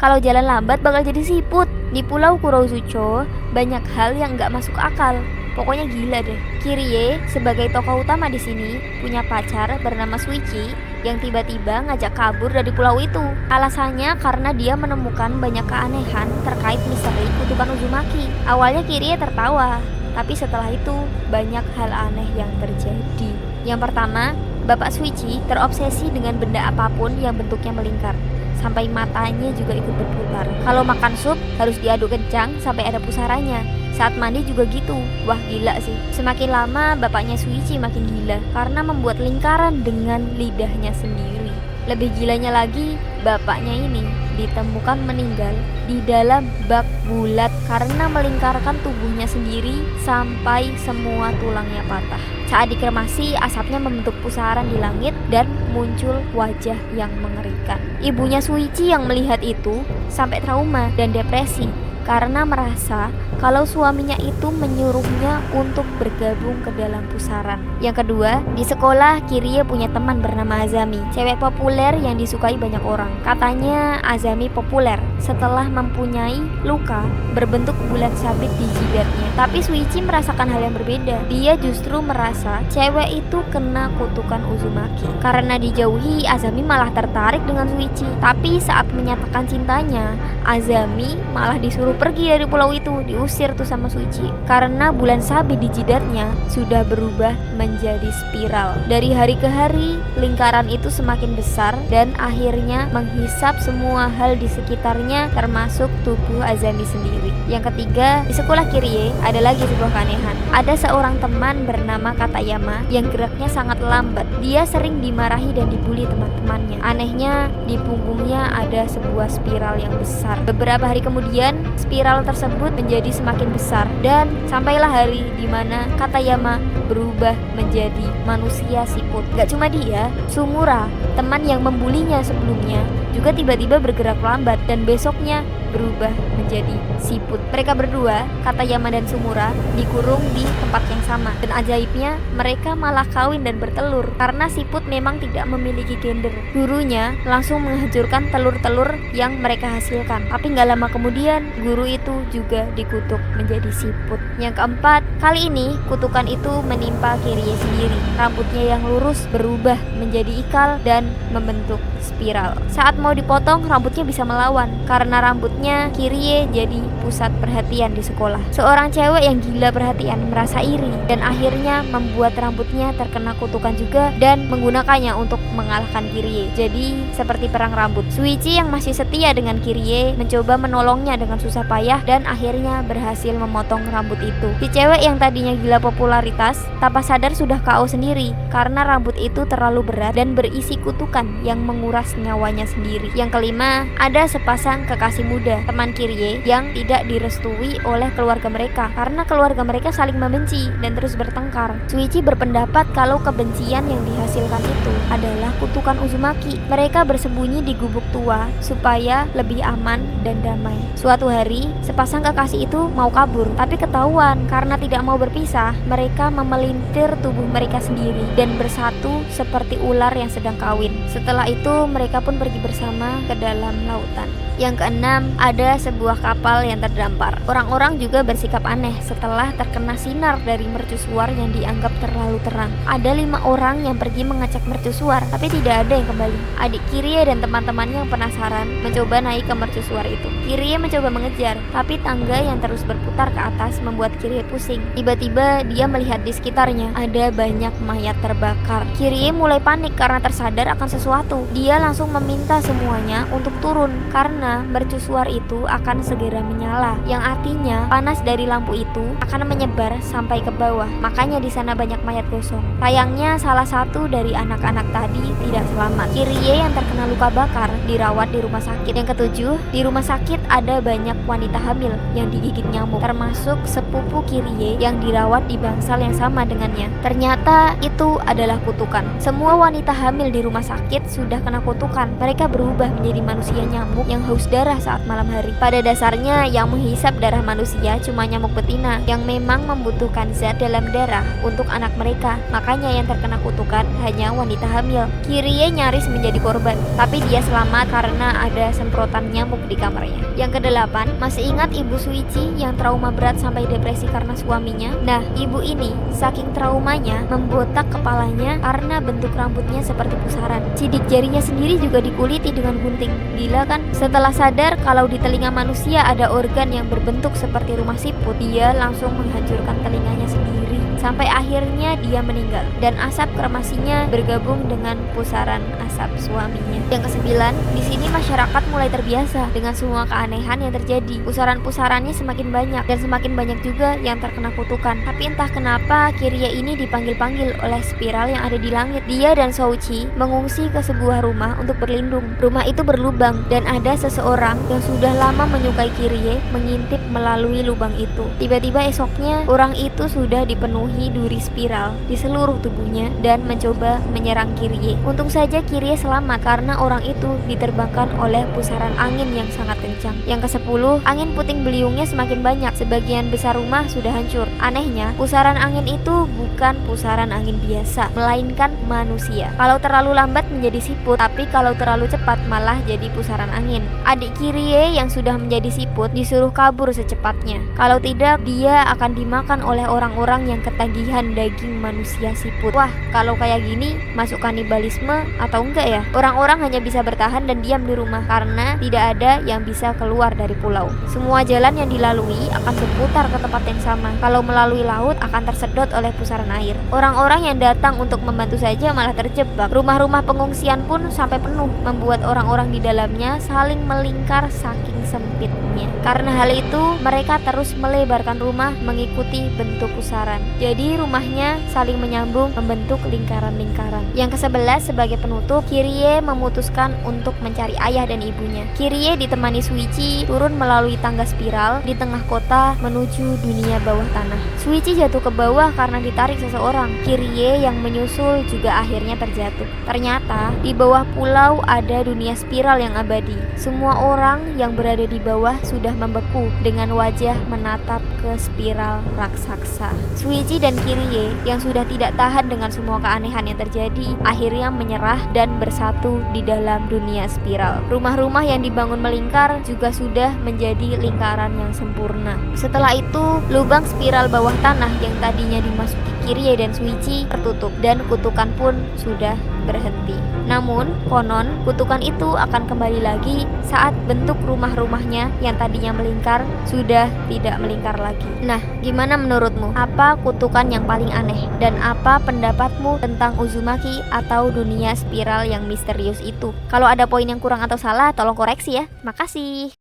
Kalau jalan lambat bakal jadi siput. Di pulau Kurozucho banyak hal yang nggak masuk akal. Pokoknya gila deh. Kirie sebagai tokoh utama di sini punya pacar bernama Suichi yang tiba-tiba ngajak kabur dari pulau itu. Alasannya karena dia menemukan banyak keanehan terkait misteri kutukan Uzumaki. Awalnya Kirie tertawa, tapi setelah itu banyak hal aneh yang terjadi. Yang pertama, Bapak Suichi terobsesi dengan benda apapun yang bentuknya melingkar, sampai matanya juga ikut berputar. Kalau makan sup harus diaduk kencang sampai ada pusaranya. Saat mandi juga gitu. Wah, gila sih. Semakin lama bapaknya Suichi makin gila karena membuat lingkaran dengan lidahnya sendiri. Lebih gilanya lagi, bapaknya ini ditemukan meninggal di dalam bak bulat karena melingkarkan tubuhnya sendiri sampai semua tulangnya patah. Saat dikremasi, asapnya membentuk pusaran di langit dan muncul wajah yang mengerikan. Ibunya Suichi yang melihat itu sampai trauma dan depresi karena merasa kalau suaminya itu menyuruhnya untuk bergabung ke dalam pusaran. Yang kedua, di sekolah Kirie punya teman bernama Azami, cewek populer yang disukai banyak orang. Katanya Azami populer setelah mempunyai luka berbentuk bulat sabit di jidatnya. Tapi Suichi merasakan hal yang berbeda. Dia justru merasa cewek itu kena kutukan Uzumaki. Karena dijauhi, Azami malah tertarik dengan Suichi. Tapi saat menyatakan cintanya, Azami malah disuruh pergi dari pulau itu, diusir tuh sama Suichi karena bulan sabit di jidatnya sudah berubah menjadi spiral. Dari hari ke hari, lingkaran itu semakin besar dan akhirnya menghisap semua hal di sekitarnya termasuk tubuh Azami sendiri. Yang ketiga, di sekolah Kirie ada lagi sebuah keanehan. Ada seorang teman bernama Katayama yang geraknya sangat lambat. Dia sering dimarahi dan dibully teman-temannya. Anehnya, di punggungnya ada sebuah spiral yang besar. Beberapa hari kemudian, spiral tersebut menjadi semakin besar dan sampailah hari di mana Katayama berubah menjadi manusia siput. Gak cuma dia, Sumura, teman yang membulinya sebelumnya, juga tiba-tiba bergerak lambat dan besoknya berubah menjadi siput. Mereka berdua, Katayama dan Sumura, dikurung di tempat yang sama. Dan ajaibnya, mereka malah kawin dan bertelur karena siput memang tidak memiliki gender. Gurunya langsung menghancurkan telur-telur yang mereka hasilkan. Tapi gak lama kemudian, guru itu juga dikutuk menjadi siput. Yang keempat, kali ini kutukan itu menimpa Kirie sendiri. Rambutnya yang lurus berubah menjadi ikal dan membentuk spiral. Saat mau dipotong, rambutnya bisa melawan karena rambutnya Kirie jadi pusat perhatian di sekolah. Seorang cewek yang gila perhatian merasa iri dan akhirnya membuat rambutnya terkena kutukan juga dan menggunakannya untuk mengalahkan Kirie. Jadi seperti perang rambut. Suichi yang masih setia dengan Kirie mencoba menolongnya dengan susah payah dan akhirnya berhasil memotong rambut itu. Si cewek yang tadinya gila popularitas tanpa sadar sudah KO sendiri karena rambut itu terlalu berat dan berisi kutukan yang menguras nyawanya sendiri. Yang kelima, ada sepasang kekasih muda, teman Kirie yang tidak direstui oleh keluarga mereka karena keluarga mereka saling membenci dan terus bertengkar. Suichi berpendapat kalau kebencian yang dihasilkan itu adalah kutukan Uzumaki. Mereka bersembunyi di gubuk tua supaya lebih aman dan damai. Suatu hari, sepasang kekasih itu mau kabur, tapi ketahuan karena tidak mau berpisah. Mereka memelintir tubuh mereka sendiri dan bersatu seperti ular yang sedang kawin. Setelah itu, mereka pun pergi bersama ke dalam lautan. Yang keenam, ada sebuah kapal yang terdampar. Orang-orang juga bersikap aneh setelah terkena sinar dari mercusuar yang dianggap terlalu terang. Ada 5 orang yang pergi mengecek mercusuar, tapi tidak ada yang kembali. Adik Kirie dan teman-temannya yang penasaran mencoba naik ke mercusuar itu. Kirie mencoba mengejar, tapi tangga yang terus berputar ke atas membuat Kirie pusing. Tiba-tiba dia melihat di sekitarnya ada banyak mayat terbakar. Kirie mulai panik karena tersadar akan sesuatu. Dia langsung meminta semuanya untuk turun karena mercusuar itu akan segera menyala, yang artinya panas dari lampu itu akan menyebar sampai ke bawah. Makanya di sana banyak mayat gosong. Sayangnya salah satu dari anak-anak tadi tidak selamat. Kirie yang terkena luka bakar dirawat di rumah sakit. Yang ketujuh, di rumah sakit ada banyak wanita hamil yang digigit nyamuk, termasuk sepupu Kirie yang dirawat di bangsal yang sama dengannya. Ternyata itu adalah kutukan. Semua wanita hamil di rumah sakit sudah kena kutukan. Mereka berubah menjadi manusia nyamuk yang haus haus darah saat malam hari. Pada dasarnya yang menghisap darah manusia cuma nyamuk betina yang memang membutuhkan zat dalam darah untuk anak mereka. Makanya yang terkena kutukan hanya wanita hamil. Kyrie nyaris menjadi korban, tapi dia selamat karena ada semprotan nyamuk di kamarnya. Yang kedelapan, masih ingat ibu Shuichi yang trauma berat sampai depresi karena suaminya? Nah, ibu ini saking traumanya membotak kepalanya karena bentuk rambutnya seperti pusaran. Sidik jarinya sendiri juga dikuliti dengan gunting. Gila kan? Setelah sadar kalau di telinga manusia ada organ yang berbentuk seperti rumah siput, dia langsung menghancurkan telinganya sendiri. Sampai akhirnya dia meninggal dan asap kremasinya bergabung dengan pusaran asap suaminya. Yang kesembilan, di sini masyarakat mulai terbiasa dengan semua keanehan yang terjadi. Pusaran-pusarannya semakin banyak dan semakin banyak juga yang terkena kutukan. Tapi entah kenapa Kyrie ini dipanggil-panggil oleh spiral yang ada di langit. Dia dan Shouchi mengungsi ke sebuah rumah untuk berlindung. Rumah itu berlubang dan ada seseorang yang sudah lama menyukai Kyrie mengintip melalui lubang itu. Tiba-tiba esoknya orang itu sudah dipenuhi duri spiral di seluruh tubuhnya dan mencoba menyerang Kyrie. Untung saja Kyrie selamat karena orang itu diterbangkan oleh pusaran angin yang sangat kencang. Yang ke-10, angin puting beliungnya semakin banyak. Sebagian besar rumah sudah hancur. Anehnya, pusaran angin itu bukan pusaran angin biasa, melainkan manusia. Kalau terlalu lambat menjadi siput, tapi kalau terlalu cepat malah jadi pusaran angin. Adik Kyrie yang sudah menjadi siput disuruh kabur secepatnya. Kalau tidak, dia akan dimakan oleh orang-orang yang ketagihan daging manusia siput. Wah, kalau kayak gini masuk kanibalisme atau enggak ya? Orang-orang hanya bisa bertahan dan diam di rumah karena tidak ada yang bisa keluar dari pulau. Semua jalan yang dilalui akan berputar ke tempat yang sama. Kalau melalui laut akan tersedot oleh pusaran air. Orang-orang yang datang untuk membantu saja malah terjebak. Rumah-rumah pengungsian pun sampai penuh, membuat orang-orang di dalamnya saling melingkar saking sempitnya. Karena hal itu, mereka terus melebarkan rumah mengikuti bentuk pusaran. Jadi rumahnya saling menyambung membentuk lingkaran-lingkaran. Yang ke-11, sebagai penutup, Kyrie memutuskan untuk mencari ayah dan ibunya. Kyrie ditemani Shuichi turun melalui tangga spiral di tengah kota menuju dunia bawah tanah. Shuichi jatuh ke bawah karena ditarik seseorang. Kyrie yang menyusul juga akhirnya terjatuh. Ternyata di bawah pulau ada dunia spiral yang abadi. Semua orang yang berada di bawah sudah membeku dengan wajah menatap ke spiral raksasa. Shuichi dan Kyrie yang sudah tidak tahan dengan semua keanehan yang terjadi akhirnya menyerah dan bersatu di dalam dunia spiral. Rumah-rumah yang dibangun melingkar juga sudah menjadi lingkaran yang sempurna. Setelah itu, lubang spiral bawah tanah yang tadinya dimasuki Kyrie dan Shuichi tertutup dan kutukan pun sudah berhenti. Namun, konon kutukan itu akan kembali lagi saat bentuk rumah-rumahnya yang tadinya melingkar sudah tidak melingkar lagi. Nah, gimana menurutmu? Apa kutukan yang paling aneh? Dan apa pendapatmu tentang Uzumaki atau dunia spiral yang misterius itu? Kalau ada poin yang kurang atau salah, tolong koreksi ya. Makasih.